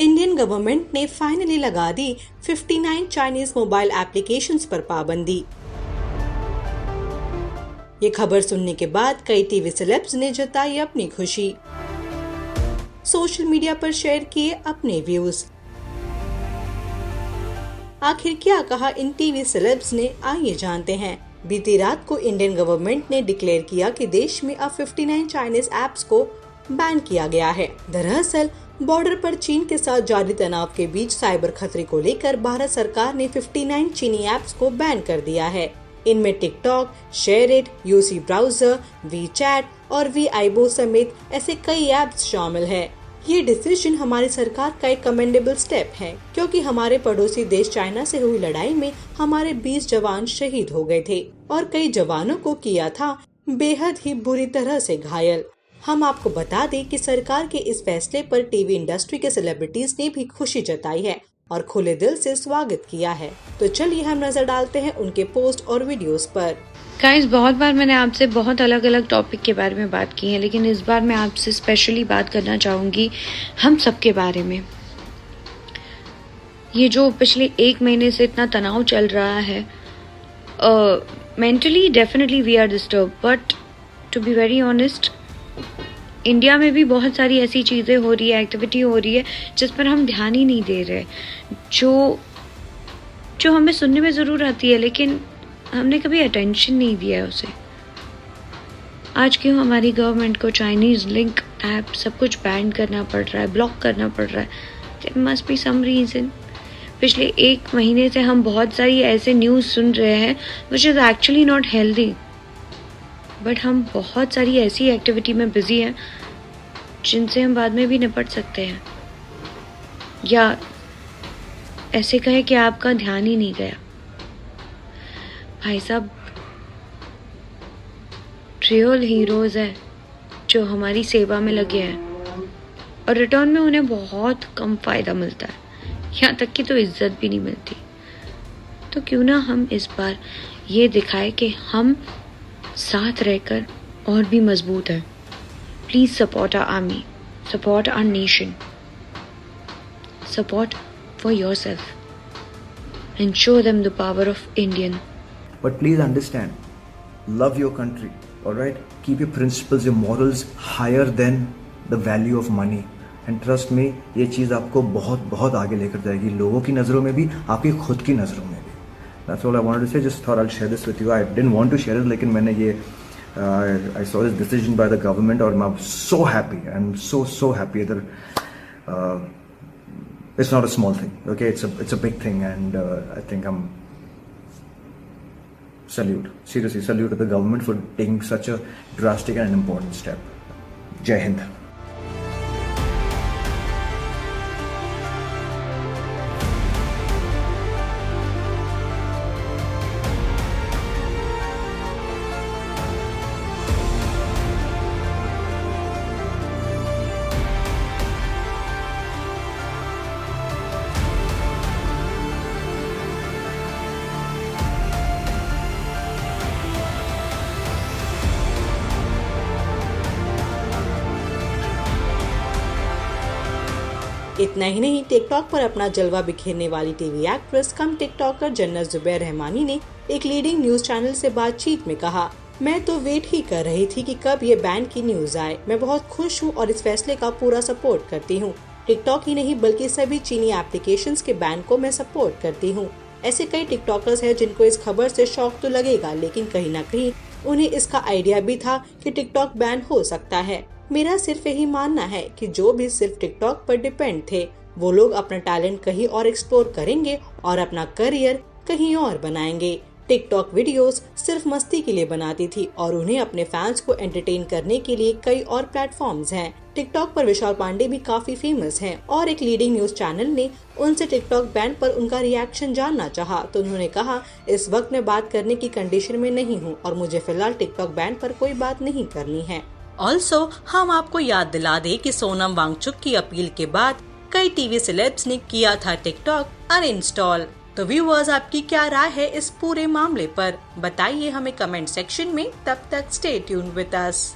Indian government ने finally लगा दी 59 Chinese mobile applications पर पाबंदी। ये खबर सुनने के बाद कई टीवी सेलेब्स ने जताई अपनी खुशी, सोशल मीडिया पर शेयर किए अपने व्यूज। आखिर क्या कहा इन टीवी सेलेब्स ने, आइए जानते हैं। बीती रात को इंडियन गवर्नमेंट ने डिक्लेयर किया कि देश में अब 59 चाइनीज ऐप्स को बैन किया गया है। दरअसल बॉर्डर पर चीन के साथ जारी तनाव के बीच साइबर खतरे को लेकर भारत सरकार ने 59 चीनी ऐप्स को बैन कर दिया है। इनमें TikTok, SHAREit, UC browser, WeChat और वी आइबो समेत ऐसे कई ऐप्स शामिल है। ये डिसीजन हमारी सरकार का एक कमेंडेबल स्टेप है, क्योंकि हमारे पड़ोसी देश चाइना से हुई लड़ाई में हमारे 20 जवान शहीद हो गए थे और कई जवानों को किया था बेहद ही बुरी तरह से घायल। हम आपको बता दें कि सरकार के इस फैसले पर टीवी इंडस्ट्री के सेलिब्रिटीज ने भी खुशी जताई है और खुले दिल से स्वागत किया है। तो चलिए हम नजर डालते हैं उनके पोस्ट और वीडियोस पर। गाइस, बहुत बार मैंने आपसे बहुत अलग अलग टॉपिक के बारे में बात की है, लेकिन इस बार मैं आपसे स्पेशली बात करना चाहूँगी हम सबके बारे में। ये जो पिछले 1 महीने से इतना तनाव चल रहा है, mentally definitely we are disturb, but to be very honest, India में भी बहुत सारी ऐसी चीज़ें हो रही है, एक्टिविटी हो रही है जिस पर हम ध्यान ही नहीं दे रहे, जो हमें सुनने में ज़रूर आती है, लेकिन हमने कभी अटेंशन नहीं दिया है उसे। आज क्यों हमारी गवर्नमेंट को चाइनीज़ लिंक ऐप सब कुछ बैन करना पड़ रहा है, ब्लॉक करना पड़ रहा है? There must be some reason. पिछले 1 महीने से हम बहुत सारी ऐसे न्यूज़ सुन रहे हैं which is actually not healthy, but हम बहुत सारी ऐसी एक्टिविटी में बिजी हैं जिनसे हम बाद में भी निपट सकते हैं, या ऐसे कहे कि आपका ध्यान ही नहीं गया। भाई साहब, रियल हीरोज हैं जो हमारी सेवा में लगे हैं और रिटर्न में उन्हें बहुत कम फायदा मिलता है, यहाँ तक कि तो इज्जत भी नहीं मिलती। तो क्यों ना हम इस बार ये दिखाए कि हम साथ रहकर और भी मजबूत है। Please support our army, support our nation, support for yourself and show them the power of Indian. But please understand, love your country, all right? Keep your principles, your morals higher than the value of money. And trust me, ये चीज़ आपको बहुत बहुत आगे लेकर जाएगी, लोगों की नज़रों में भी, आपकी खुद की नज़रों में भी। That's all I wanted to say. Just thought I'll share this with you. I didn't want to share it, लेकिन मैंने ये I saw this decision by the government और I'm so happy. I'm so happy that it's not a small thing. Okay, it's a big thing, and I think I'm seriously salute to the government for taking such a drastic and an important step. Jai Hind. इतना ही नहीं, TikTok पर अपना जलवा बिखेरने वाली TV actress कम TikToker जन्नत जुबैर रहमानी ने एक लीडिंग न्यूज चैनल से बातचीत में कहा, मैं तो वेट ही कर रही थी कि कब ये बैन की न्यूज आए। मैं बहुत खुश हूँ और इस फैसले का पूरा सपोर्ट करती हूँ। टिकटॉक ही नहीं बल्कि सभी चीनी एप्लीकेशंस के बैन को मैं सपोर्ट करती हूँ। ऐसे कई टिकटॉकर्स हैं जिनको इस खबर से शॉक तो लगेगा, लेकिन कहीं न कहीं उन्हें इसका आइडिया भी था कि टिकटॉक बैन हो सकता है। मेरा सिर्फ यही मानना है कि जो भी सिर्फ टिकटॉक पर डिपेंड थे, वो लोग अपना टैलेंट कहीं और एक्सप्लोर करेंगे और अपना करियर कहीं और बनाएंगे। टिकटॉक वीडियोस सिर्फ मस्ती के लिए बनाती थी और उन्हें अपने फैंस को एंटरटेन करने के लिए कई और प्लेटफॉर्म्स हैं। टिकटॉक पर विशाल पांडे भी काफी फेमस हैं और एक लीडिंग न्यूज चैनल ने उनसे टिकटॉक बैन पर उनका रिएक्शन जानना चाहा, तो उन्होंने कहा, इस वक्त मैं बात करने की कंडीशन में नहीं हूँ और मुझे फिलहाल टिकटॉक बैन पर कोई बात नहीं करनी है। ऑल्सो हम आपको याद दिला दें कि सोनम वांगचुक की अपील के बाद कई टीवी सेलेब्स ने किया था टिकटॉक अनइंस्टॉल। तो व्यूअर्स, आपकी क्या राय है इस पूरे मामले पर? बताइए हमें कमेंट सेक्शन में। तब तक स्टे ट्यून्ड विद अस।